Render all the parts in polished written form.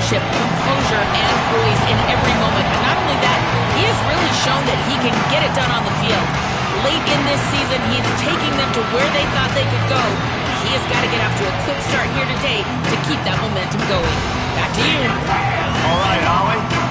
leadership, composure, and poise in every moment. And not only that, he has really shown that he can get it done on the field. Late in this season, he's taking them to where they thought they could go. He has got to get off to a quick start here today to keep that momentum going. Back to you. All right, Holly.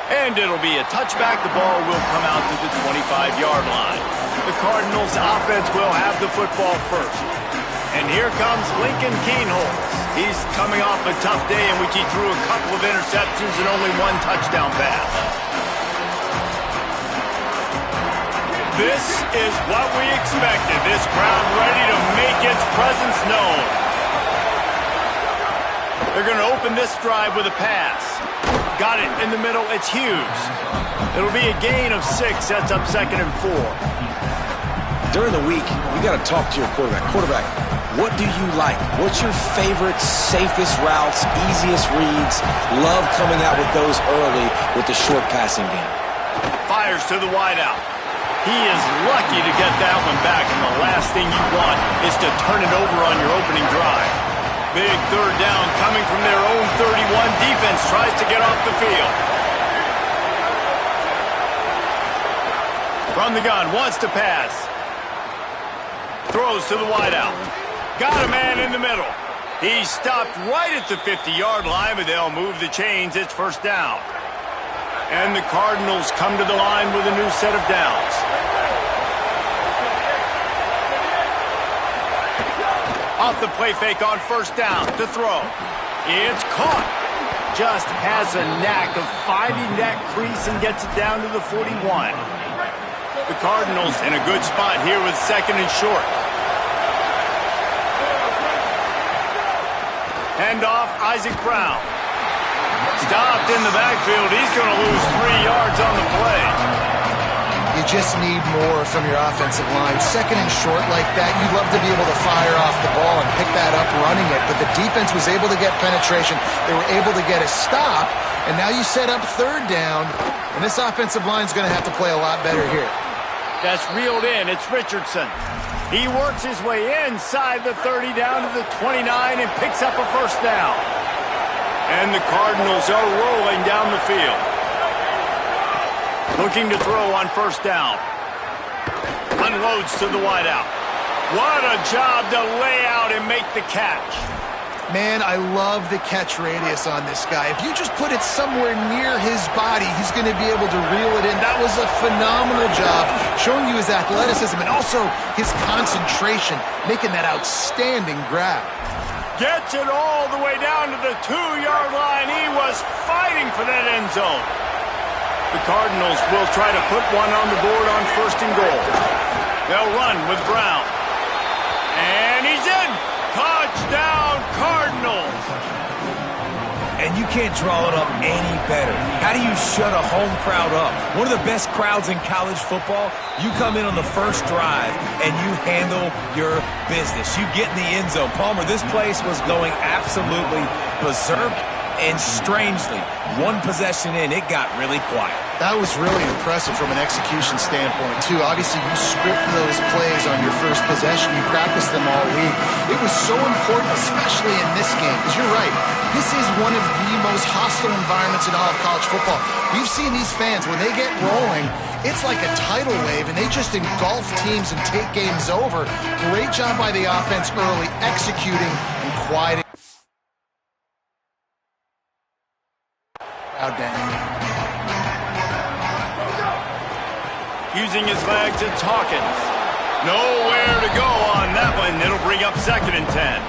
And it'll be a touchback. The ball will come out to the 25-yard line. The Cardinals offense will have the football first. And here comes Lincoln Kienholz. He's coming off a tough day in which he threw a couple of interceptions and only one touchdown pass. This is what we expected. This crowd ready to make its presence known. They're going to open this drive with a pass. Got it in the middle. It's Hughes. It'll be a gain of 6. Sets up 2nd and 4. During the week, you got to talk to your quarterback. Quarterback, what do you like? What's your favorite, safest routes, easiest reads? Love coming out with those early with the short passing game. Fires to the wideout. He is lucky to get that one back, and the last thing you want is to turn it over on your opening drive. Big third down coming from their own 31. Defense tries to get off the field. From the gun, wants to pass. Throws to the wideout. Got a man in the middle. He stopped right at the 50-yard line, but they'll move the chains. It's first down. And the Cardinals come to the line with a new set of downs. Off the play fake on first down to throw. It's caught. Just has a knack of finding that crease and gets it down to the 41. The Cardinals in a good spot here with 2nd and short. Handoff, Isaac Brown. Stopped in the backfield. He's going to lose 3 yards on the play. You just need more from your offensive line. 2nd and short like that, you'd love to be able to fire off the ball and pick that up running it. But the defense was able to get penetration. They were able to get a stop. And now you set up 3rd down. And this offensive line is going to have to play a lot better here. That's reeled in. It's Richardson. He works his way inside the 30 down to the 29 and picks up a first down. And the Cardinals are rolling down the field. Looking to throw on first down. Unloads to the wideout. What a job to lay out and make the catch. Man, I love the catch radius on this guy. If you just put it somewhere near his body, he's going to be able to reel it in. That was a phenomenal job, showing you his athleticism and also his concentration, making that outstanding grab. Gets it all the way down to the 2-yard line. He was fighting for that end zone. The Cardinals will try to put one on the board on 1st and goal. They'll run with Brown. And he's in. Touchdown, Cardinals. And you can't draw it up any better. How do you shut a home crowd up? One of the best crowds in college football. You come in on the first drive and you handle your business. You get in the end zone. Palmer, this place was going absolutely berserk. And strangely, one possession in, it got really quiet. That was really impressive from an execution standpoint, too. Obviously, you script those plays on your first possession. You practice them all week. It was so important, especially in this game, because you're right. This is one of the most hostile environments in all of college football. We've seen these fans, when they get rolling, it's like a tidal wave, and they just engulf teams and take games over. Great job by the offense early, executing and quieting. Out down. Using his legs, it's Hawkins. Nowhere to go on that one. It'll bring up 2nd and 10.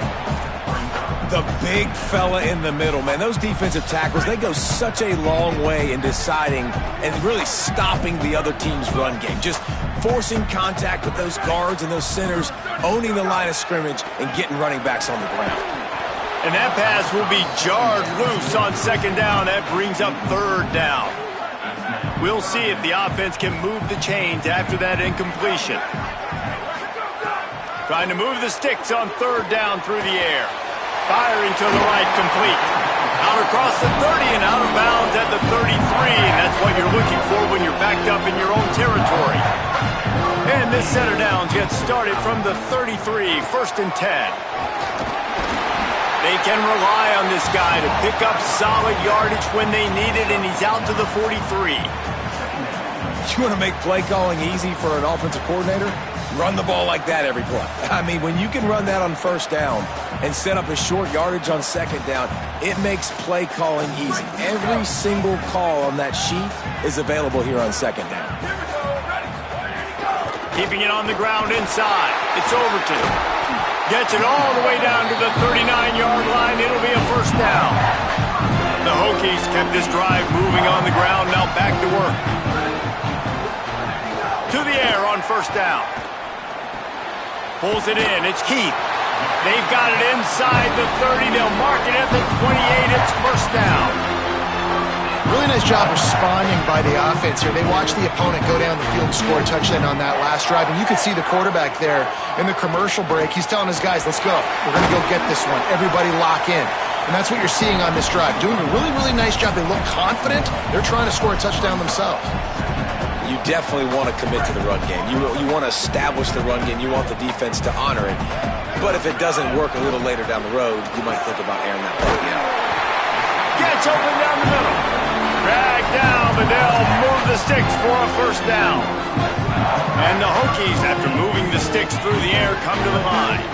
The big fella in the middle, man. Those defensive tackles, they go such a long way in deciding and really stopping the other team's run game. Just forcing contact with those guards and those centers, owning the line of scrimmage, and getting running backs on the ground. And that pass will be jarred loose on second down. That brings up third down. We'll see if the offense can move the chains after that incompletion. Trying to move the sticks on third down through the air. Firing to the right, complete. Out across the 30 and out of bounds at the 33. And that's what you're looking for when you're backed up in your own territory. And this set of downs gets started from the 33, 1st and 10. They can rely on this guy to pick up solid yardage when they need it, and he's out to the 43. You want to make play calling easy for an offensive coordinator? Run the ball like that every play. I mean, when you can run that on first down and set up a short yardage on second down, it makes play calling easy. Every single call on that sheet is available here on second down. Keeping it on the ground inside. It's Overton. Gets it all the way down to the 39-yard line. It'll be a first down. The Hokies kept this drive moving on the ground. Now back to work. To the air on first down. Pulls it in. It's Keith. They've got it inside the 30. They'll mark it at the 28. It's first down. Really nice job responding by the offense here. They watched the opponent go down the field and score a touchdown on that last drive. And you could see the quarterback there in the commercial break. He's telling his guys, let's go. We're going to go get this one. Everybody lock in. And that's what you're seeing on this drive. Doing a really, really nice job. They look confident. They're trying to score a touchdown themselves. You definitely want to commit to the run game. You want to establish the run game. You want the defense to honor it. But if it doesn't work a little later down the road, you might think about airing that ball out. Gets open down the middle. Drag down, but they'll move the sticks for a first down. And the Hokies, after moving the sticks through the air, come to the line.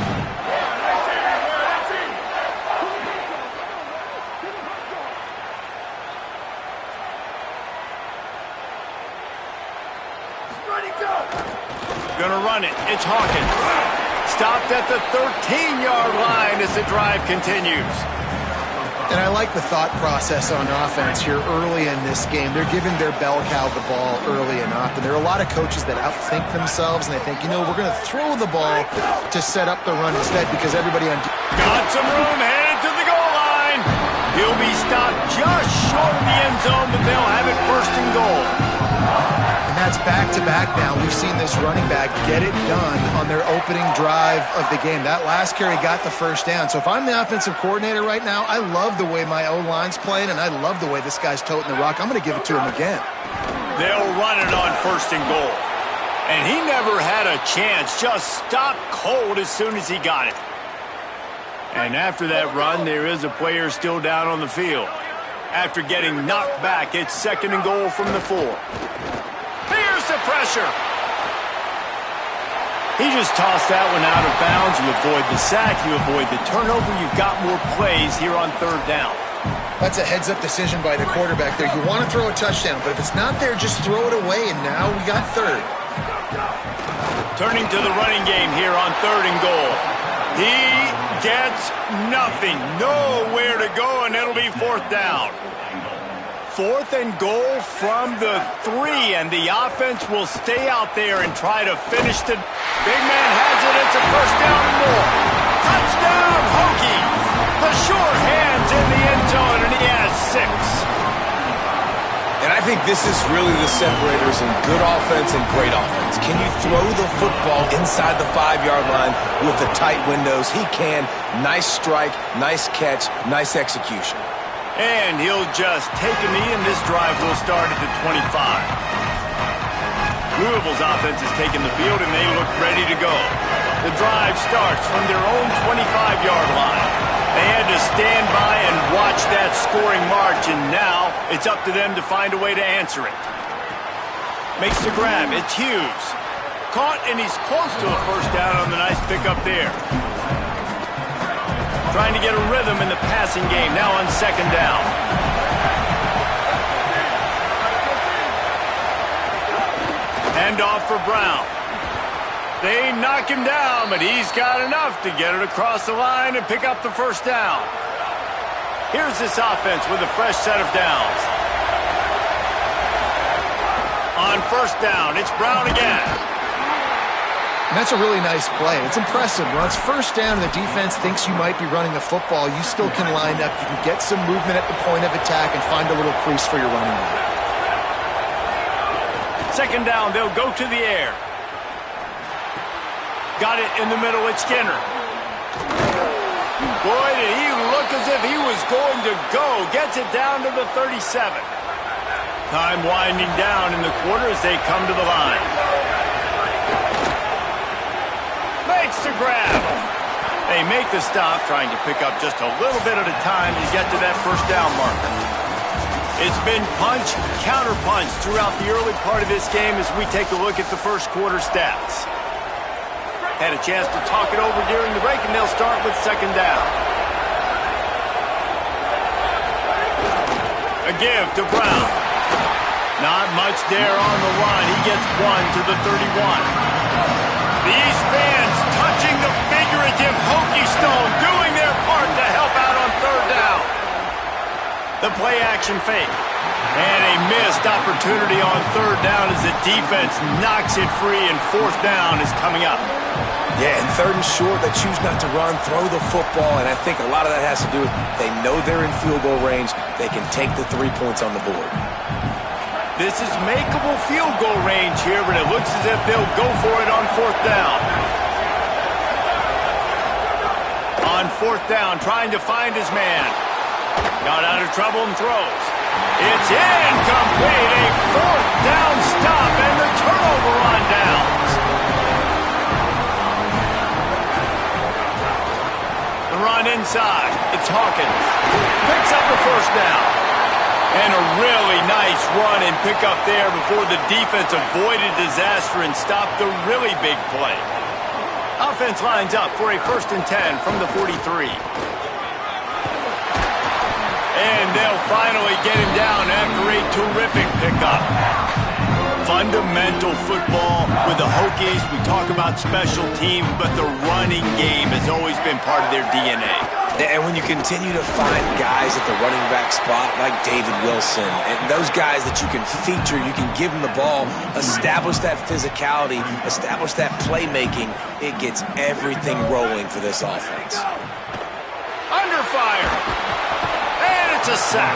Gonna run it. It's Hawkins. Stopped at the 13-yard line as the drive continues. And I like the thought process on offense here early in this game. They're giving their bell cow the ball early enough. And there are a lot of coaches that outthink themselves, and they think, you know, we're going to throw the ball to set up the run instead because everybody on... Got some room, headed to the goal line. He'll be stopped just short of the end zone, but they'll have it first and goal. And that's back-to-back now. We've seen this running back get it done on their opening drive of the game. That last carry got the first down. So if I'm the offensive coordinator right now, I love the way my O-line's playing, and I love the way this guy's toting the rock. I'm going to give it to him again. They'll run it on first and goal. And he never had a chance. Just stopped cold as soon as he got it. And after that run, there is a player still down on the field. After getting knocked back, it's second and goal from the 4. Here's the pressure. He just tossed that one out of bounds. You avoid the sack, you avoid the turnover. You've got more plays here on third down. That's a heads-up decision by the quarterback there. You want to throw a touchdown, but if it's not there, just throw it away, and now we got third. Turning to the running game here on third and goal. He gets nothing. Nowhere to go, and it'll be fourth down. Fourth and goal from the 3, and the offense will stay out there and try to finish the... Big man has it. It's a first down and more. Touchdown, Hokies. The short hands in the end zone, and he has 6. And I think this is really the separators in good offense and great offense. Can you throw the football inside the 5-yard line with the tight windows? He can. Nice strike, nice catch, nice execution. And he'll just take a knee, and this drive will start at the 25. Louisville's offense has taken the field, and they look ready to go. The drive starts from their own 25-yard line. They had to stand by and watch that scoring march, and now it's up to them to find a way to answer it. Makes the grab. It's Hughes. Caught, and he's close to a first down on the nice pickup there. Trying to get a rhythm in the passing game, now on second down. Hand off for Brown. They knock him down, but he's got enough to get it across the line and pick up the first down. Here's this offense with a fresh set of downs. On first down, it's Brown again. And that's a really nice play. It's impressive. When it's first down and the defense thinks you might be running the football, you still can line up. You can get some movement at the point of attack and find a little crease for your running back. Second down, they'll go to the air. Got it in the middle with Skinner. Boy, did he look as if he was going to go. Gets it down to the 37. Time winding down in the quarter as they come to the line. Makes the grab. They make the stop, trying to pick up just a little bit at a time to get to that first down marker. It's been punch, counter-punch throughout the early part of this game as we take a look at the first quarter stats. Had a chance to talk it over during the break, and they'll start with second down. A give to Brown. Not much there on the line. He gets one to the 31. These fans touching the figurative Hokie Stone, doing their part to help out on third down. The play action fake. And a missed opportunity on third down as the defense knocks it free, and fourth down is coming up. Yeah, and third and short, they choose not to run, throw the football, and I think a lot of that has to do with they know they're in field goal range. They can take the 3 points on the board. This is makeable field goal range here, but it looks as if they'll go for it on fourth down. On fourth down, trying to find his man. Got out of trouble and throws. It's incomplete. A fourth down stop and the turnover on downs. The run inside. It's Hawkins. Picks up the first down. And a really nice run and pick up there before the defense avoided disaster and stopped the really big play. Offense lines up for a 1st and 10 from the 43. And they'll finally get him down after a terrific pickup. Fundamental football with the Hokies. We talk about special teams, but the running game has always been part of their DNA. And when you continue to find guys at the running back spot like David Wilson, and those guys that you can feature, you can give them the ball, establish that physicality, establish that playmaking, it gets everything rolling for this offense. Under fire. And it's a sack.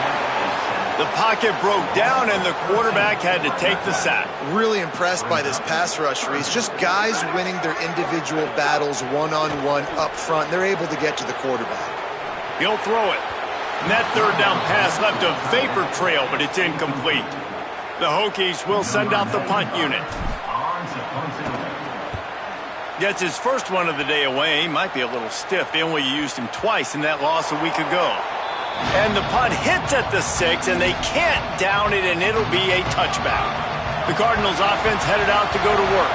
The pocket broke down, and the quarterback had to take the sack. Really impressed by this pass rush, Reese. Just guys winning their individual battles one-on-one up front. They're able to get to the quarterback. He'll throw it. And that third down pass left a vapor trail, but it's incomplete. The Hokies will send out the punt unit. Gets his first one of the day away. He might be a little stiff. They only used him twice in that loss a week ago. And the punt hits at the 6, and they can't down it, and it'll be a touchback. The Cardinals offense headed out to go to work.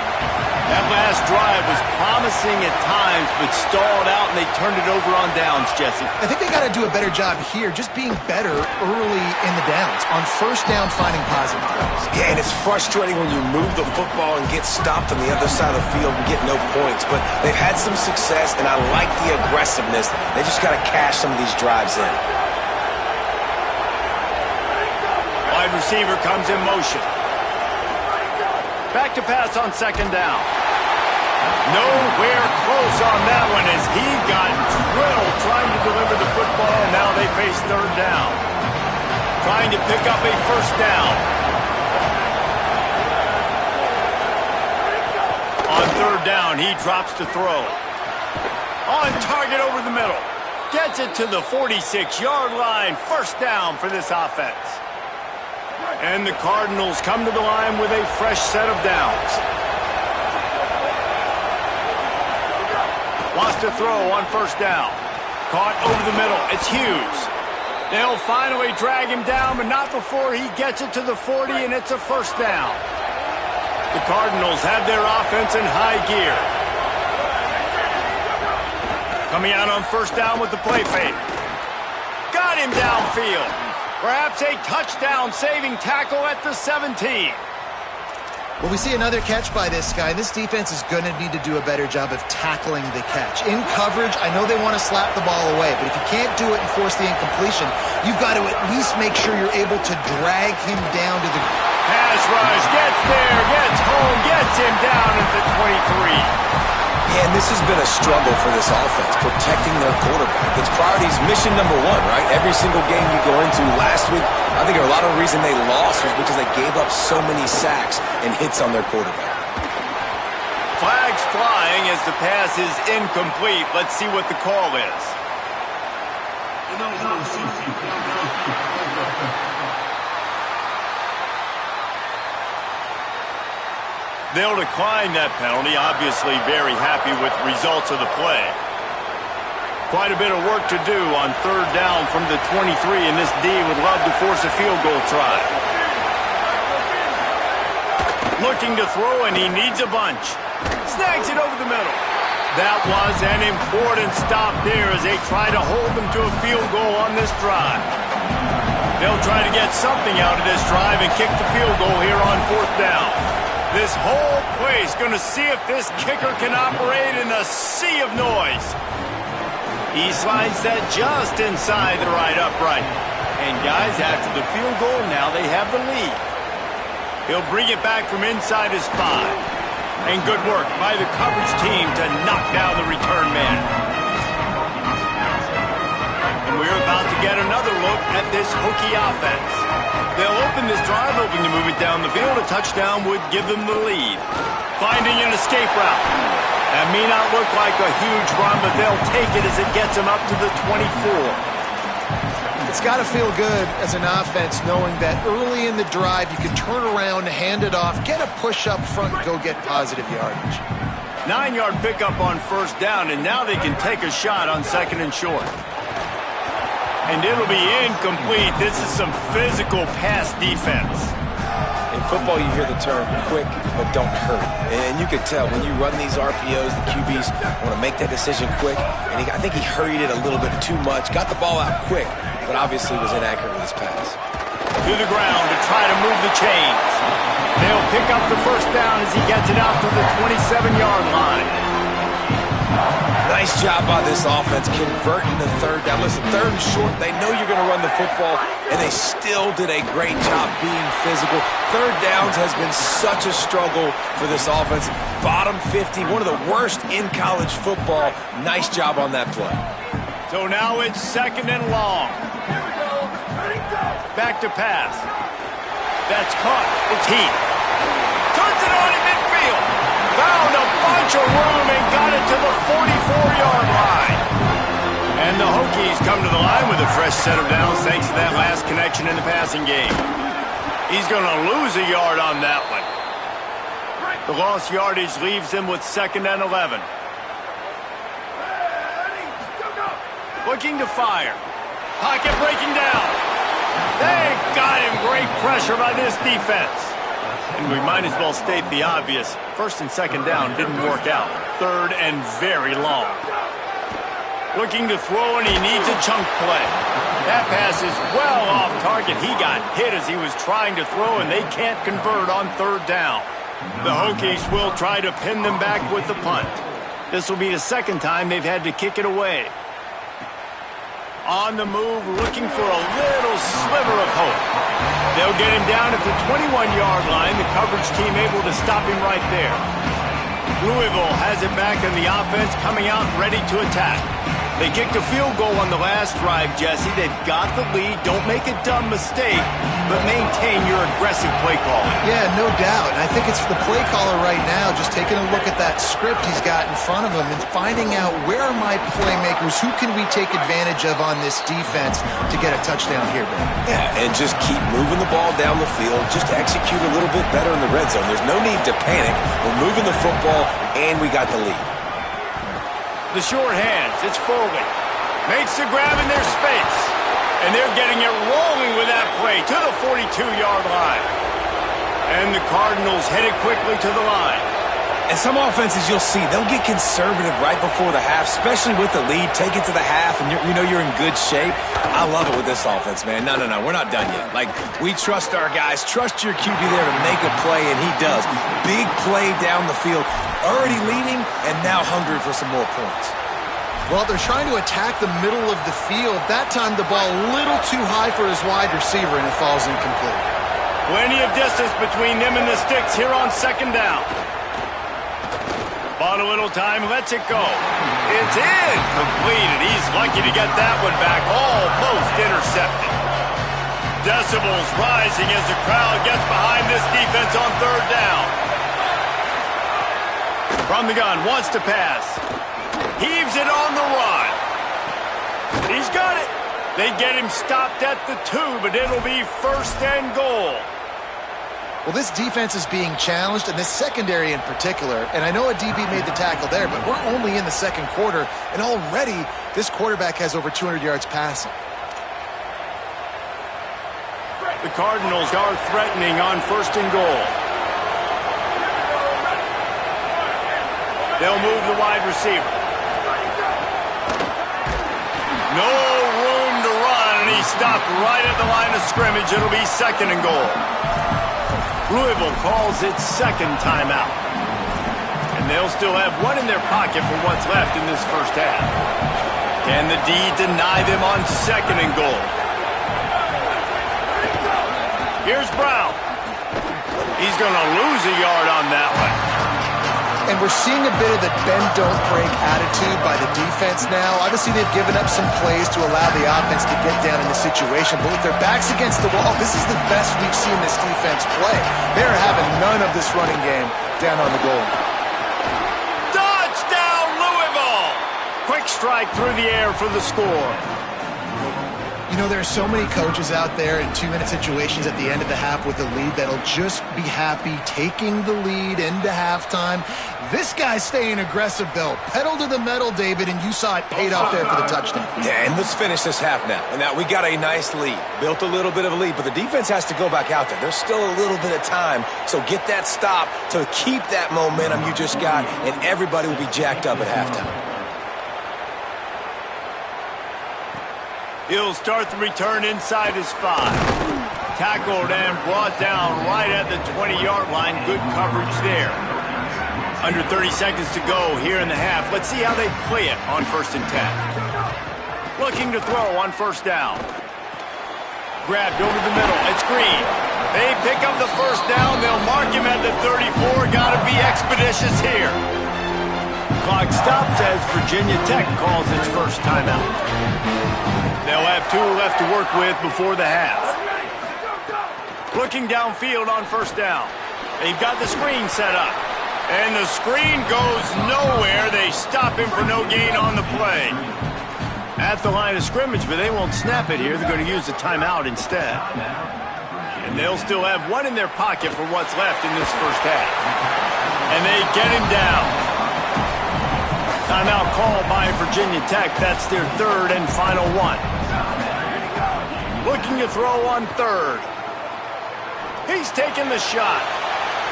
That last drive was promising at times, but stalled out, and they turned it over on downs, Jesse. I think they got to do a better job here, just being better early in the downs. On first down, finding positive plays. Yeah, and it's frustrating when you move the football and get stopped on the other side of the field and get no points. But they've had some success, and I like the aggressiveness. They just got to cash some of these drives in. Wide receiver comes in motion. Back to pass on second down. Nowhere close on that one as he got drilled trying to deliver the football, and now they face third down. Trying to pick up a first down. On third down, he drops to throw. On target over the middle. Gets it to the 46-yard line. First down for this offense. And the Cardinals come to the line with a fresh set of downs. Wants to throw on first down. Caught over the middle. It's Hughes. They'll finally drag him down, but not before he gets it to the 40, and it's a first down. The Cardinals have their offense in high gear. Coming out on first down with the play fake. Got him downfield. Perhaps a touchdown-saving tackle at the 17. Well, we see another catch by this guy. This defense is going to need to do a better job of tackling the catch. In coverage, I know they want to slap the ball away, but if you can't do it and force the incompletion, you've got to at least make sure you're able to drag him down to the... Pass rush, gets there, gets home, gets him down at the 23. And this has been a struggle for this offense, protecting their quarterback. It's priorities mission number one, right? Every single game you go into last week, I think a lot of the reason they lost was because they gave up so many sacks and hits on their quarterback. Flags flying as the pass is incomplete. Let's see what the call is. They'll decline that penalty, obviously very happy with the results of the play. Quite a bit of work to do on third down from the 23, and this D would love to force a field goal try. Looking to throw, and he needs a bunch. Snags it over the middle. That was an important stop there as they try to hold them to a field goal on this drive. They'll try to get something out of this drive and kick the field goal here on fourth down. This whole place going to see if this kicker can operate in a sea of noise. He slides that just inside the right upright. And guys, after the field goal, now they have the lead. He'll bring it back from inside his 5. And good work by the coverage team to knock down the return man. And we're about to get another look at this Hokie offense. They'll open this drive, hoping to move it down the field. A touchdown would give them the lead. Finding an escape route. That may not look like a huge run, but they'll take it as it gets them up to the 24. It's got to feel good as an offense knowing that early in the drive you can turn around, hand it off, get a push up front, and go get positive yardage. 9-yard pickup on first down, and now they can take a shot on second and short. And it'll be incomplete. This is some physical pass defense. In football, you hear the term quick, but don't hurry. And you can tell when you run these RPOs, the QBs want to make that decision quick. And I think he hurried it a little bit too much. Got the ball out quick, but obviously was inaccurate with his pass. To the ground to try to move the chains. They'll pick up the first down as he gets it out to the 27-yard line. Nice job by this offense converting the third down. Listen, third and short, they know you're going to run the football, and they still did a great job being physical. Third downs has been such a struggle for this offense. Bottom 50, one of the worst in college football. Nice job on that play. So now it's second and long. Back to pass. That's caught. It's Heath. Turns it on in midfield. Found a bunch of room and got it to the 44-yard line. And the Hokies come to the line with a fresh set of downs thanks to that last connection in the passing game. He's going to lose a yard on that one. The lost yardage leaves him with second and 11. Looking to fire. Pocket breaking down. They got him. Great pressure by this defense. And we might as well state the obvious. First and second down didn't work out. Third and very long. Looking to throw, and he needs a chunk play. That pass is well off target. He got hit as he was trying to throw, and they can't convert on third down. The Hokies will try to pin them back with the punt. This will be the second time they've had to kick it away. On the move, looking for a little sliver of hope. They'll get him down at the 21-yard line. The coverage team able to stop him right there. Louisville has it back in the offense, coming out ready to attack. They kicked a field goal on the last drive, Jesse. They've got the lead. Don't make a dumb mistake, but maintain your aggressive play calling. Yeah, no doubt. And I think it's the play caller right now just taking a look at that script he's got in front of him and finding out where are my playmakers, who can we take advantage of on this defense to get a touchdown here, Ben? Yeah, and just keep moving the ball down the field. Just execute a little bit better in the red zone. There's no need to panic. We're moving the football, and we got the lead. The short hands, it's Foley. Makes the grab in their space. And they're getting it rolling with that play to the 42-yard line. And the Cardinals headed quickly to the line. And some offenses you'll see, they'll get conservative right before the half, especially with the lead. Take it to the half, and you're in good shape. I love it with this offense, man. No, we're not done yet. Like, we trust our guys. Trust your QB there to make a play, and he does. Big play down the field. Already leading, and now hungry for some more points. Well, they're trying to attack the middle of the field. That time, the ball a little too high for his wide receiver, and it falls incomplete. Plenty of distance between them and the sticks here on second down. Bought a little time, lets it go. It's in, completed. He's lucky to get that one back, almost intercepted. Decibels rising as the crowd gets behind this defense on third down. From the gun, wants to pass. Heaves it on the run. He's got it. They get him stopped at the 2, but it'll be first and goal. Well, this defense is being challenged, and this secondary in particular. And I know a DB made the tackle there, but we're only in the second quarter, and already this quarterback has over 200 yards passing. The Cardinals are threatening on first and goal. They'll move the wide receiver. No room to run, and he stopped right at the line of scrimmage. It'll be second and goal. Louisville calls its second timeout. And they'll still have one in their pocket for what's left in this first half. Can the D deny them on second and goal? Here's Brown. He's going to lose a yard on that one. And we're seeing a bit of the bend-don't-break attitude by the defense now. Obviously, they've given up some plays to allow the offense to get down in the situation. But with their backs against the wall, this is the best we've seen this defense play. They're having none of this running game down on the goal. Touchdown, Louisville! Quick strike through the air for the score. You know, there are so many coaches out there in 2-minute situations at the end of the half with a lead that'll just be happy taking the lead into halftime. This guy's staying aggressive, though. Pedal to the metal, David, and you saw it paid off there for the touchdown. Yeah, and let's finish this half now. And now we got a nice lead. Built a little bit of a lead, but the defense has to go back out there. There's still a little bit of time, so get that stop to keep that momentum you just got, and everybody will be jacked up at halftime. He'll start the return inside his 5. Tackled and brought down right at the 20-yard line. Good coverage there. Under 30 seconds to go here in the half. Let's see how they play it on first and 10. Looking to throw on first down. Grabbed over the middle. It's Green. They pick up the first down. They'll mark him at the 34. Got to be expeditious here. Clock stops as Virginia Tech calls its first timeout. They'll have 2 left to work with before the half. Looking downfield on first down. They've got the screen set up. And the screen goes nowhere. They stop him for no gain on the play. At the line of scrimmage, but they won't snap it here. They're going to use the timeout instead. And they'll still have one in their pocket for what's left in this first half. And they get him down. Timeout called by Virginia Tech. That's their third and final one. Looking to throw on third. He's taking the shot.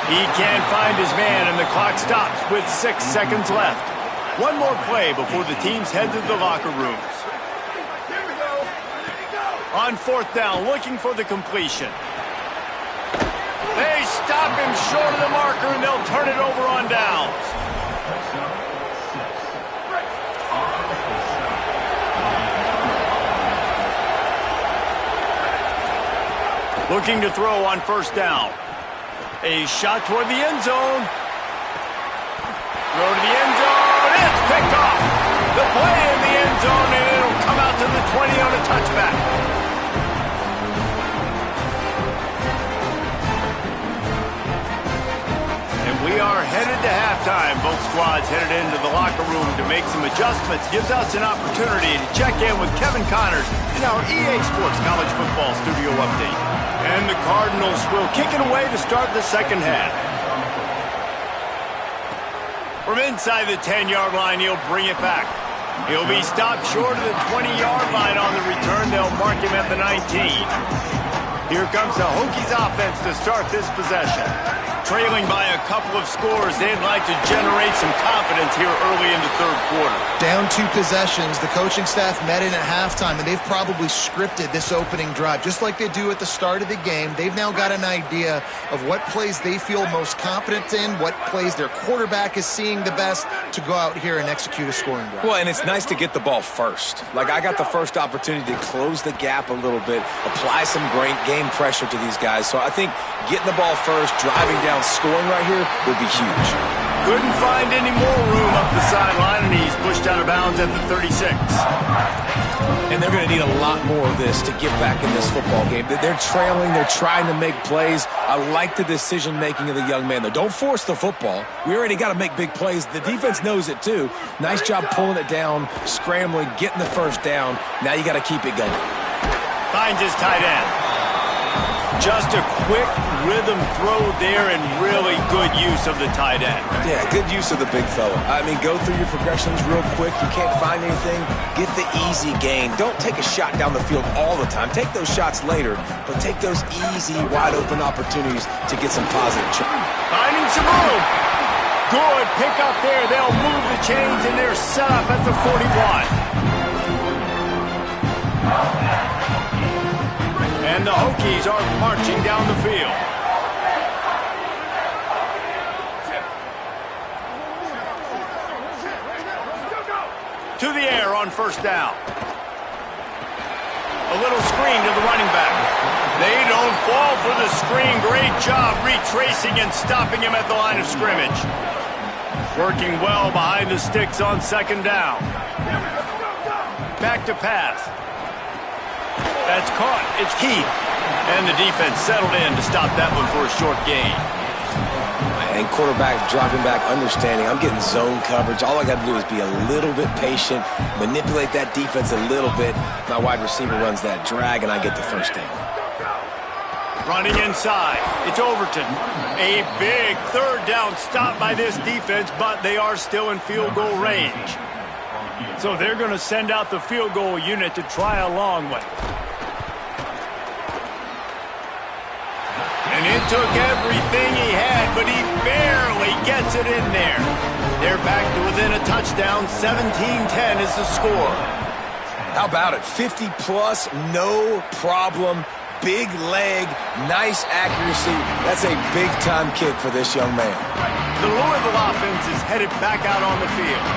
He can't find his man, and the clock stops with 6 seconds left. One more play before the teams head to the locker rooms. On fourth down, looking for the completion. They stop him short of the marker, and they'll turn it over on downs. Looking to throw on first down. A shot toward the end zone. Throw to the end zone. It's picked off. The play in the end zone, and it'll come out to the 20 on a touchback. And we are headed to halftime. Both squads headed into the locker room to make some adjustments. Gives us an opportunity to check in with Kevin Connors in our EA Sports College Football Studio Update. And the Cardinals will kick it away to start the second half. From inside the 10-yard line, he'll bring it back. He'll be stopped short of the 20-yard line on the return. They'll mark him at the 19. Here comes the Hokies offense to start this possession. Trailing by a couple of scores, they'd like to generate some confidence here early in the third quarter. Down 2 possessions, the coaching staff met in at halftime, and they've probably scripted this opening drive. Just like they do at the start of the game, they've now got an idea of what plays they feel most confident in, what plays their quarterback is seeing the best to go out here and execute a scoring drive. Well, and it's nice to get the ball first. Like, I got the first opportunity to close the gap a little bit, apply some great game pressure to these guys. So I think getting the ball first, driving down, scoring right here would be huge. Couldn't find any more room up the sideline, and he's pushed out of bounds at the 36. And they're going to need a lot more of this to get back in this football game. They're trailing. They're trying to make plays. I like the decision-making of the young man, though. Don't force the football. We already got to make big plays. The defense knows it, too. Nice job pulling it down, scrambling, getting the first down. Now you got to keep it going. Finds his tight end. Just a quick rhythm throw there and really good use of the tight end. Yeah, good use of the big fella. I mean, go through your progressions real quick. You can't find anything. Get the easy gain. Don't take a shot down the field all the time. Take those shots later, but take those easy, wide-open opportunities to get some positive change. Finding some room. Good pick up there. They'll move the chains, and they're set up at the 41. And the Hokies are marching down the field. To the air on first down. A little screen to the running back. They don't fall for the screen. Great job retracing and stopping him at the line of scrimmage. Working well behind the sticks on second down. Back to pass. That's caught. It's Keith. And the defense settled in to stop that one for a short gain. And quarterback dropping back, understanding I'm getting zone coverage. All I got to do is be a little bit patient, manipulate that defense a little bit. My wide receiver runs that drag, and I get the first down. Running inside. It's Overton. A big third down stop by this defense, but they are still in field goal range. So they're going to send out the field goal unit to try a long one. And it took everything he had, but he barely gets it in there. They're back to within a touchdown. 17-10 is the score. How about it? 50-plus, no problem. Big leg, nice accuracy. That's a big-time kick for this young man. The Louisville offense is headed back out on the field.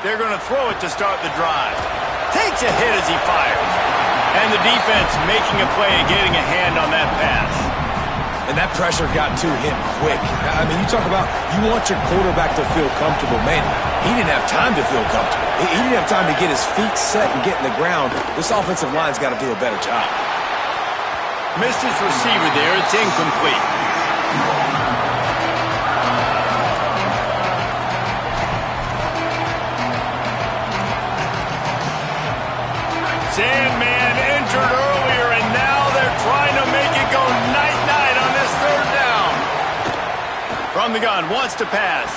They're going to throw it to start the drive. Takes a hit as he fires. And the defense making a play and getting a hand on that pass. And that pressure got to him quick. I mean, you talk about you want your quarterback to feel comfortable. Man, he didn't have time to feel comfortable. He didn't have time to get his feet set and get in the ground. This offensive line's got to do a better job. Missed his receiver there. It's incomplete. Sandman entered earlier, and now they're trying to make it go night-night on this third down. From the gun, wants to pass.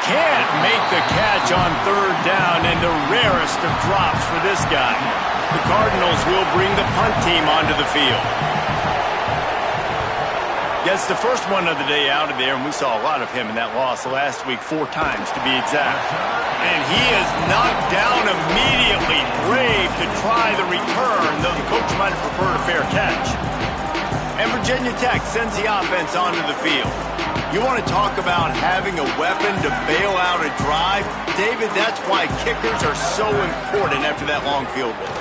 Can't make the catch on third down, and the rarest of drops for this guy. The Cardinals will bring the punt team onto the field. Gets the first one of the day out of there, and we saw a lot of him in that loss last week, 4 times to be exact. And he is knocked down immediately. Brave to try the return, though the coach might have preferred a fair catch. And Virginia Tech sends the offense onto the field. You want to talk about having a weapon to bail out a drive? David, that's why kickers are so important after that long field goal.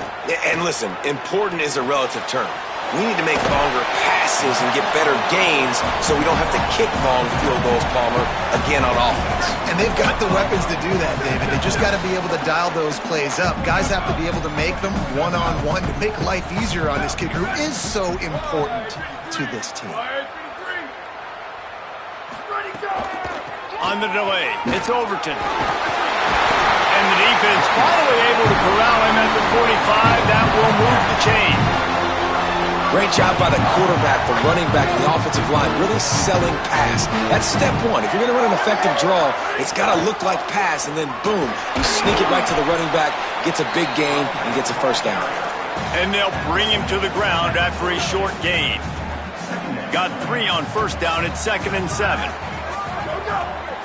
And listen, important is a relative term. We need to make longer passes and get better gains so we don't have to kick long field goals, Palmer, again on offense. And they've got the weapons to do that, David. They just got to be able to dial those plays up. Guys have to be able to make them one-on-one to make life easier on this kicker, who is so important to this team. On the delay, it's Overton. And the defense finally able to corral him at the 45. That will move the chain. Great job by the quarterback, the running back, and the offensive line really selling pass. That's step one. If you're going to run an effective draw, it's got to look like pass, and then boom, you sneak it right to the running back, gets a big gain, and gets a first down. And they'll bring him to the ground after a short gain. Got 3 on first down at 2nd and 7.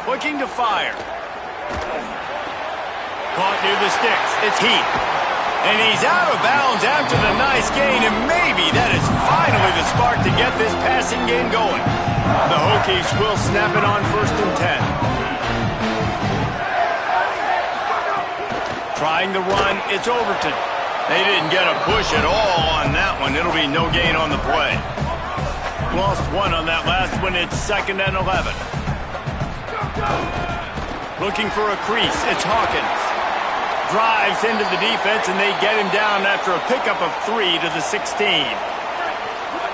Looking to fire. Caught near the sticks. It's Heath. And he's out of bounds after the nice gain, and maybe that is finally the spark to get this passing game going. The Hokies will snap it on 1st and 10. Trying the run, it's Overton. They didn't get a push at all on that one. It'll be no gain on the play. Lost 1 on that last one. It's 2nd and 11. Looking for a crease. It's Hawkins. Drives into the defense, and they get him down after a pickup of 3 to the 16.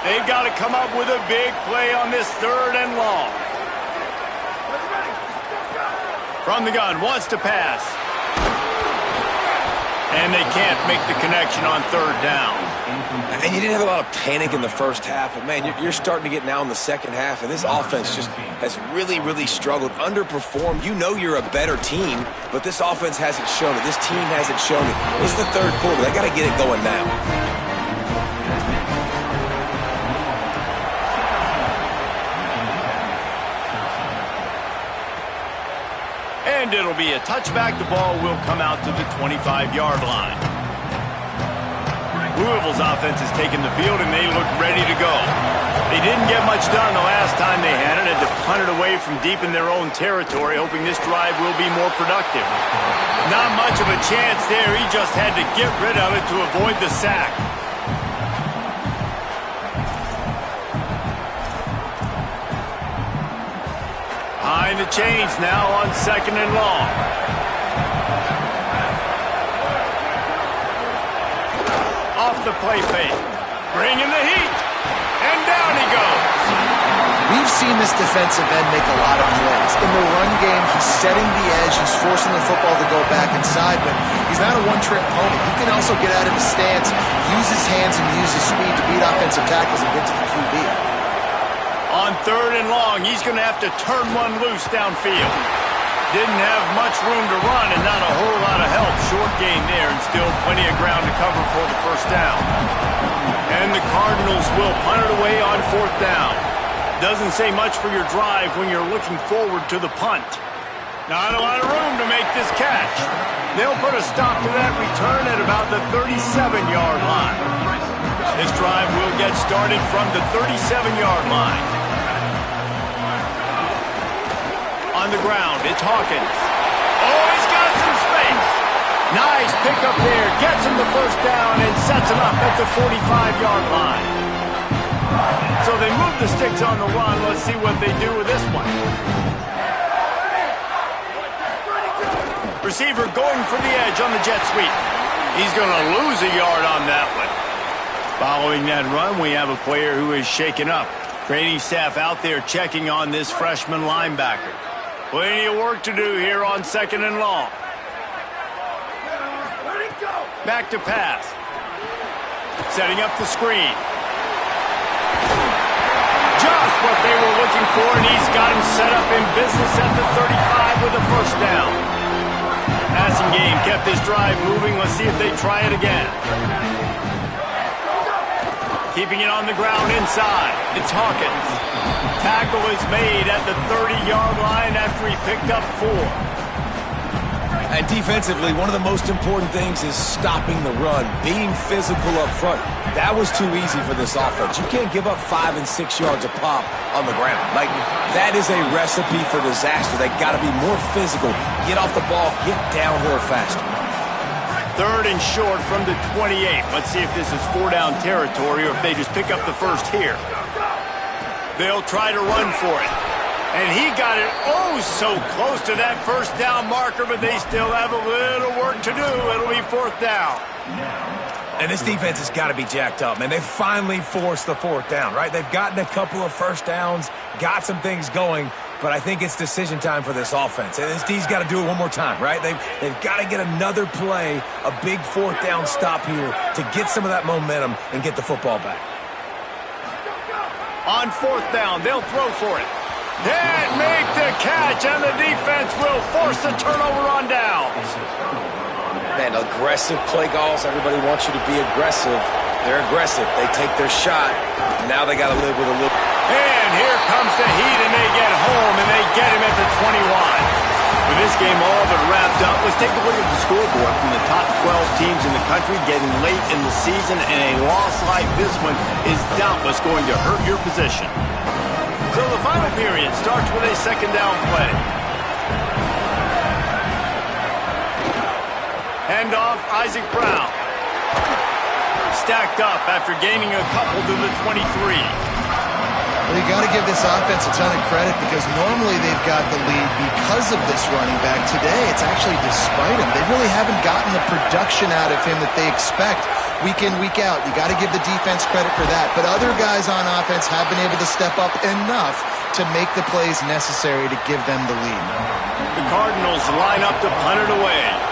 They've got to come up with a big play on this 3rd and long. From the gun, wants to pass. And they can't make the connection on 3rd down. And you didn't have a lot of panic in the first half, but man, you're starting to get now in the second half, and this offense just has really, really struggled, underperformed. You know you're a better team, but this offense hasn't shown it. This team hasn't shown it. It's the 3rd quarter. They got to get it going now. And it'll be a touchback. The ball will come out to the 25-yard line. Louisville's offense has taken the field, and they look ready to go. They didn't get much done the last time they had it. Had to punt it away from deep in their own territory, hoping this drive will be more productive. Not much of a chance there. He just had to get rid of it to avoid the sack. Behind the chains now on 2nd and long. Off the play fake. Bringing the heat. And down he goes. We've seen this defensive end make a lot of plays. In the run game, he's setting the edge. He's forcing the football to go back inside, but he's not a one-trick pony. He can also get out of his stance, use his hands, and use his speed to beat offensive tackles and get to the QB. On 3rd and long, he's going to have to turn one loose downfield. Didn't have much room to run and not a whole lot of help. Short gain there and still plenty of ground to cover for the 1st down. And the Cardinals will punt it away on 4th down. Doesn't say much for your drive when you're looking forward to the punt. Not a lot of room to make this catch. They'll put a stop to that return at about the 37-yard line. This drive will get started from the 37-yard line. On the ground, it's Hawkins. Oh, he's got some space. Nice pickup there. Gets him the 1st down and sets him up at the 45-yard line. So they move the sticks on the run. Let's see what they do with this one. Receiver going for the edge on the jet sweep. He's going to lose a yard on that one. Following that run, we have a player who is shaken up. Training staff out there checking on this freshman linebacker. Plenty of work to do here on 2nd and long. Back to pass. Setting up the screen. Just what they were looking for, and he's got him set up in business at the 35 with a 1st down. Passing game kept this drive moving. Let's see if they try it again. Keeping it on the ground inside. It's Hawkins. Tackle is made at the 30-yard line after he picked up 4. And defensively, one of the most important things is stopping the run, being physical up front. That was too easy for this offense. You can't give up 5 and 6 yards a pop on the ground. Like, that is a recipe for disaster. They got to be more physical, get off the ball, get downhill faster. 3rd and short from the 28. Let's see if this is 4-down territory or if they just pick up the 1st here. They'll try to run for it. And he got it so close to that 1st down marker, but they still have a little work to do. It'll be 4th down. And this defense has got to be jacked up, man. They finally forced the 4th down, right? They've gotten a couple of 1st downs, got some things going, but I think it's decision time for this offense. And this D's got to do it one more time, right? They've got to get another play, a big 4th down stop here to get some of that momentum and get the football back. On 4th down, they'll throw for it. Can't make the catch, and the defense will force the turnover on downs. Man, aggressive play calls. Everybody wants you to be aggressive. They're aggressive. They take their shot. Now they got to live with a little. And here comes the heat, and they get home, and they get him at the 21. With this game all but wrapped up, let's take a look at the scoreboard from the top 12 teams in the country getting late in the season, and a loss like this one is doubtless going to hurt your position. So the final period starts with a second down play. Handoff, Isaac Brown. Stacked up after gaining a couple to the 23. Well, you got to give this offense a ton of credit because normally they've got the lead because of this running back. Today, it's actually despite him. They really haven't gotten the production out of him that they expect week in, week out. You got to give the defense credit for that. But other guys on offense have been able to step up enough to make the plays necessary to give them the lead. The Cardinals line up to punt it away.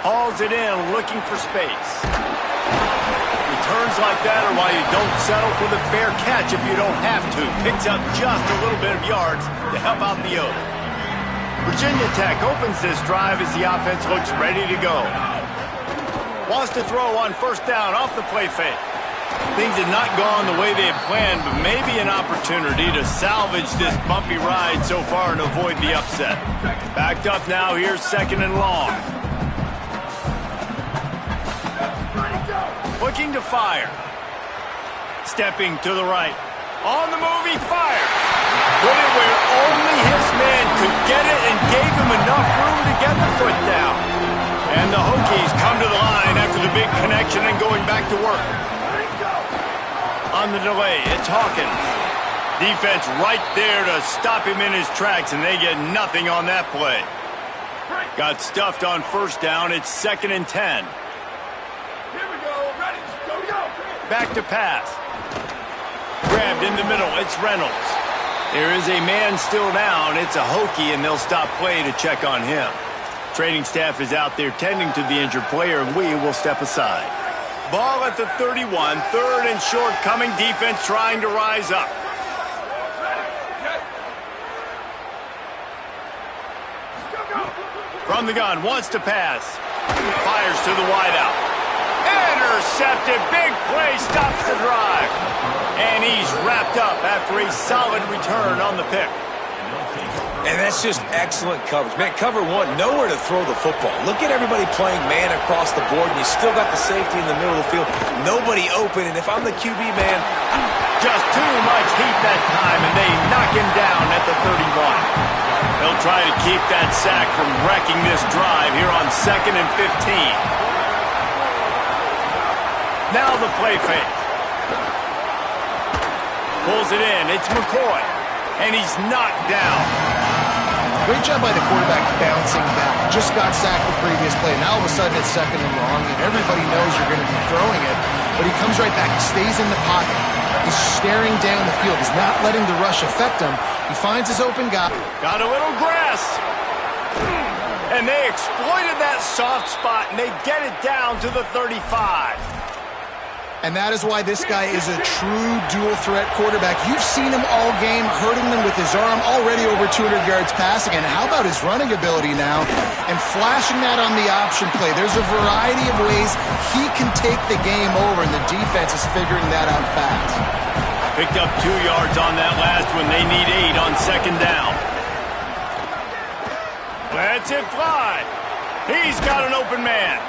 Hauls it in, looking for space. Returns like that are why you don't settle for the fair catch if you don't have to. Picks up just a little bit of yards to help out the Oaks. Virginia Tech opens this drive as the offense looks ready to go. Wants to throw on first down off the play fake. Things had not gone the way they had planned, but maybe an opportunity to salvage this bumpy ride so far and avoid the upset. Backed up now, here's second and long. Looking to fire. Stepping to the right. On the move, he fires. Put it where only his man could get it and gave him enough room to get the foot down. And the Hokies come to the line after the big connection and going back to work. On the delay, it's Hawkins. Defense right there to stop him in his tracks, and they get nothing on that play. Got stuffed on first down. It's 2nd and 10. Back to pass. Grabbed in the middle. It's Reynolds. There is a man still down. It's a Hokie, and they'll stop play to check on him. Training staff is out there tending to the injured player, and we will step aside. Ball at the 31. Third and short coming. Defense trying to rise up. From the gun. Wants to pass. Fires to the wideout. Intercepted. Big play stops the drive. And he's wrapped up after a solid return on the pick. And that's just excellent coverage. Man, cover one, nowhere to throw the football. Look at everybody playing man across the board, and you still got the safety in the middle of the field. Nobody open, and if I'm the QB, man... Just too much heat that time, and they knock him down at the 31. They'll try to keep that sack from wrecking this drive here on 2nd and 15. Now the play fake. Pulls it in. It's McCoy. And he's knocked down. Great job by the quarterback bouncing back. Just got sacked the previous play. Now all of a sudden it's 2nd and long, and everybody knows you're going to be throwing it. But he comes right back. He stays in the pocket. He's staring down the field. He's not letting the rush affect him. He finds his open guy. Got a little grass. And they exploited that soft spot, and they get it down to the 35. And that is why this guy is a true dual-threat quarterback. You've seen him all game, hurting them with his arm, already over 200 yards passing. And how about his running ability now? And flashing that on the option play. There's a variety of ways he can take the game over, and the defense is figuring that out fast. Picked up 2 yards on that last one. They need 8 on 2nd down. Lets it fly. He's got an open man.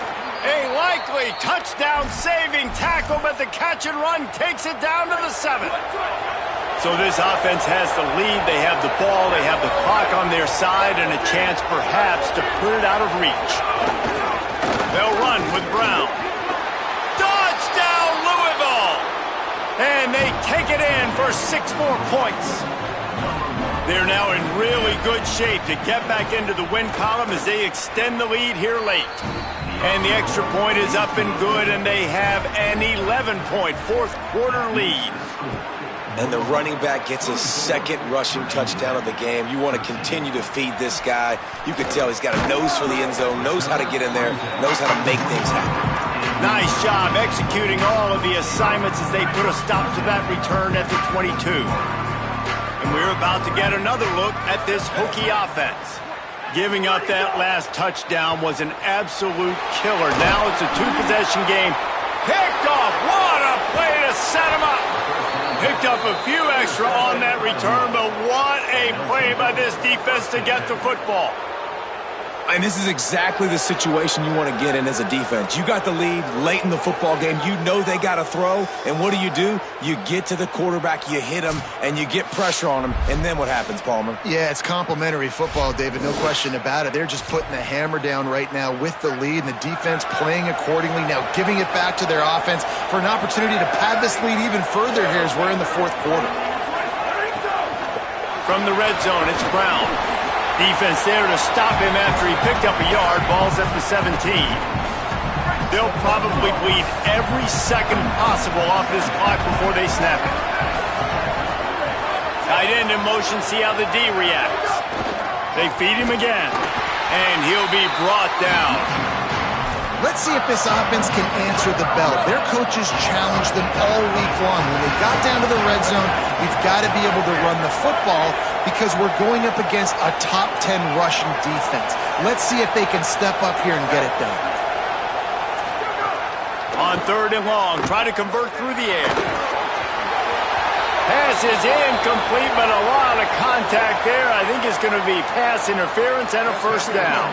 A likely touchdown-saving tackle, but the catch-and-run takes it down to the 7. So this offense has the lead. They have the ball. They have the clock on their side and a chance perhaps to put it out of reach. They'll run with Brown. Touchdown, Louisville! And they take it in for 6 more points. They're now in really good shape to get back into the win column as they extend the lead here late. And the extra point is up and good, and they have an 11-point fourth-quarter lead. And the running back gets his 2nd rushing touchdown of the game. You want to continue to feed this guy. You can tell he's got a nose for the end zone, knows how to get in there, knows how to make things happen. Nice job executing all of the assignments as they put a stop to that return at the 22. And we're about to get another look at this Hokie offense. Giving up that last touchdown was an absolute killer. Now it's a two-possession game. Picked off. What a play to set him up. Picked up a few extra on that return, but what a play by this defense to get the football. And this is exactly the situation you want to get in as a defense. You got the lead late in the football game. You know they got to throw. And what do? You get to the quarterback, you hit him, and you get pressure on him. And then what happens, Palmer? Yeah, it's complimentary football, David. No question about it. They're just putting the hammer down right now with the lead, and the defense playing accordingly. Now giving it back to their offense for an opportunity to pad this lead even further here as we're in the fourth quarter. From the red zone, it's Brown. Defense there to stop him after he picked up a yard. Ball's at the 17. They'll probably bleed every second possible off this clock before they snap it. Tight end in motion, see how the D reacts. They feed him again, and he'll be brought down. Let's see if this offense can answer the bell. Their coaches challenged them all week long. When they got down to the red zone, we've got to be able to run the football because we're going up against a top 10 rushing defense. Let's see if they can step up here and get it done. On 3rd and long, try to convert through the air. Pass is incomplete, but a lot of contact there. I think it's going to be pass interference and a first down.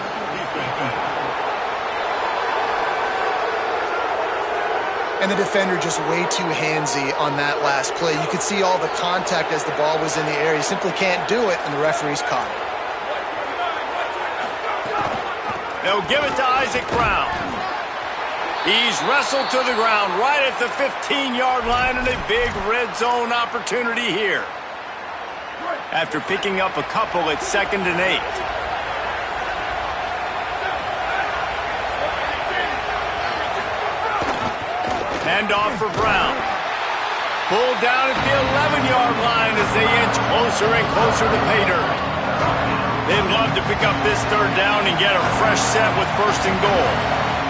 And the defender just way too handsy on that last play. You could see all the contact as the ball was in the air. He simply can't do it, and the referee's caught it. They'll give it to Isaac Brown. He's wrestled to the ground right at the 15-yard line, and a big red zone opportunity here. After picking up a couple at 2nd and 8. Handoff for Brown. Pulled down at the 11-yard line as they inch closer and closer to pay dirt. They'd love to pick up this 3rd down and get a fresh set with 1st and goal.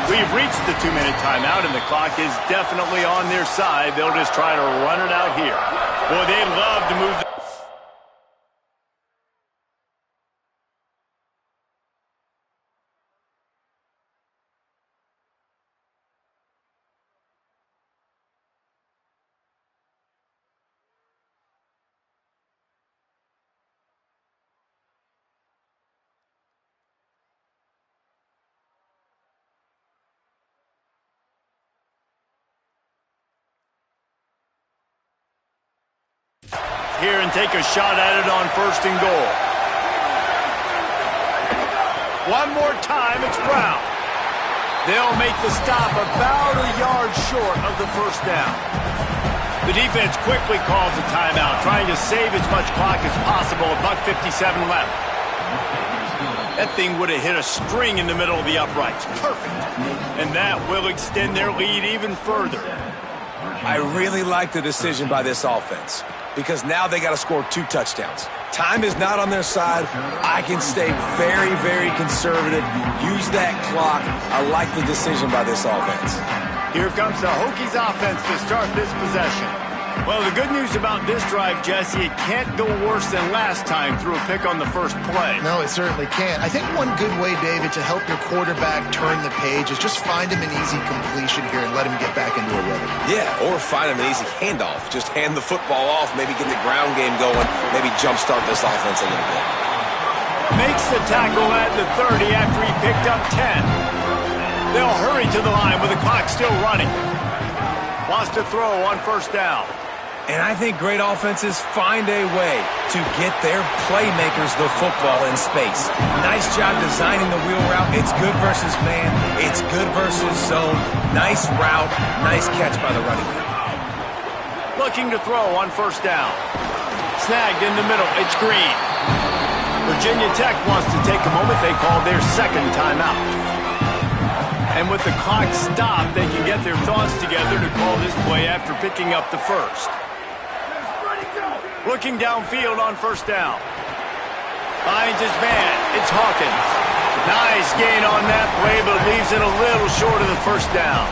We've reached the 2-minute timeout, and the clock is definitely on their side. They'll just try to run it out here. Boy, they'd love to move the here and take a shot at it on 1st and goal. One more time, it's Brown. They'll make the stop about a yard short of the 1st down. The defense quickly calls a timeout, trying to save as much clock as possible. $1:57 left. That thing would have hit a string in the middle of the uprights. Perfect. And that will extend their lead even further. I really like the decision by this offense because now they got to score 2 touchdowns. Time is not on their side. I can stay very, very conservative. Use that clock. I like the decision by this offense. Here comes the Hokies offense to start this possession. Well, the good news about this drive, Jesse, it can't go worse than last time through a pick on the first play. No, it certainly can't. I think one good way, David, to help your quarterback turn the page is just find him an easy completion here and let him get back into a rhythm. Yeah, or find him an easy handoff. Just hand the football off, maybe get the ground game going, maybe jumpstart this offense a little bit. Makes the tackle at the 30 after he picked up 10. They'll hurry to the line with the clock still running. Wants to throw on 1st down. And I think great offenses find a way to get their playmakers the football in space. Nice job designing the wheel route. It's good versus man. It's good versus zone. Nice route. Nice catch by the running back. Looking to throw on 1st down. Snagged in the middle. It's Green. Virginia Tech wants to take a moment. They call their 2nd timeout. And with the clock stopped, they can get their thoughts together to call this play after picking up the 1st. Looking downfield on 1st down. Finds his man. It's Hawkins. Nice gain on that play, but leaves it a little short of the 1st down.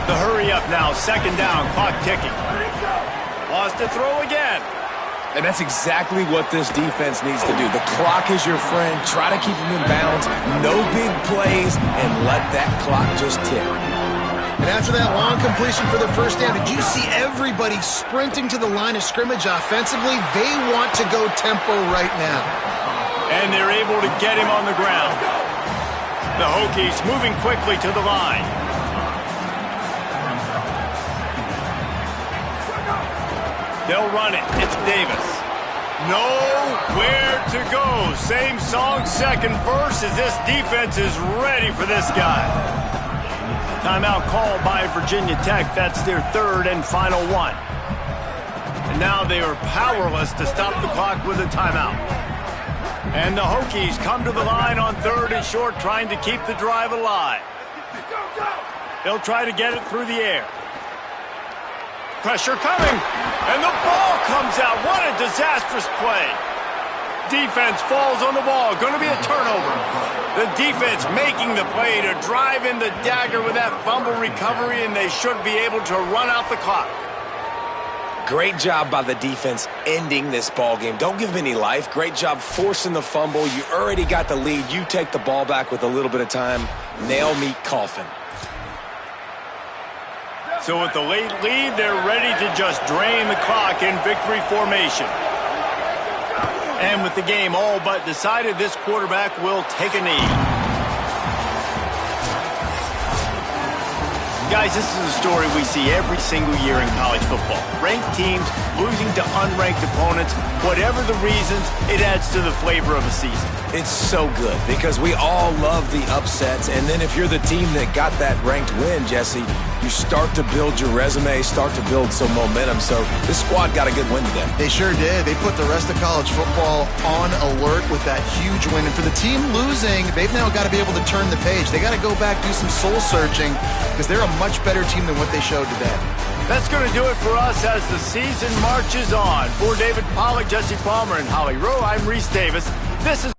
The hurry up now. 2nd down. Clock ticking. Wants to throw again. And that's exactly what this defense needs to do. The clock is your friend. Try to keep them in bounds. No big plays, and let that clock just tick. And after that long completion for the first down, did you see everybody sprinting to the line of scrimmage offensively? They want to go tempo right now. And they're able to get him on the ground. The Hokies moving quickly to the line. They'll run it. It's Davis. Nowhere to go. Same song, second verse, as this defense is ready for this guy. Timeout called by Virginia Tech. That's their third and final one. And now they are powerless to stop the clock with a timeout. And the Hokies come to the line on third and short, trying to keep the drive alive. They'll try to get it through the air. Pressure coming, and the ball comes out. What a disastrous play. Defense falls on the ball. Going to be a turnover. The defense making the play to drive in the dagger with that fumble recovery, and they should be able to run out the clock. Great job by the defense ending this ball game. Don't give them any life. Great job forcing the fumble. You already got the lead. You take the ball back with a little bit of time. Nail meet coffin. So with the late lead, they're ready to just drain the clock in victory formation. And with the game all but decided, this quarterback will take a knee. Guys, this is a story we see every single year in college football. Ranked teams losing to unranked opponents. Whatever the reasons, it adds to the flavor of a season. It's so good because we all love the upsets. And then if you're the team that got that ranked win, Jesse, you start to build your resume, start to build some momentum. So this squad got a good win today. They sure did. They put the rest of college football on alert with that huge win. And for the team losing, they've now got to be able to turn the page. They got to go back, do some soul searching, because they're a much better team than what they showed today. That's going to do it for us as the season marches on. For David Pollack, Jesse Palmer, and Holly Rowe, I'm Reese Davis. This has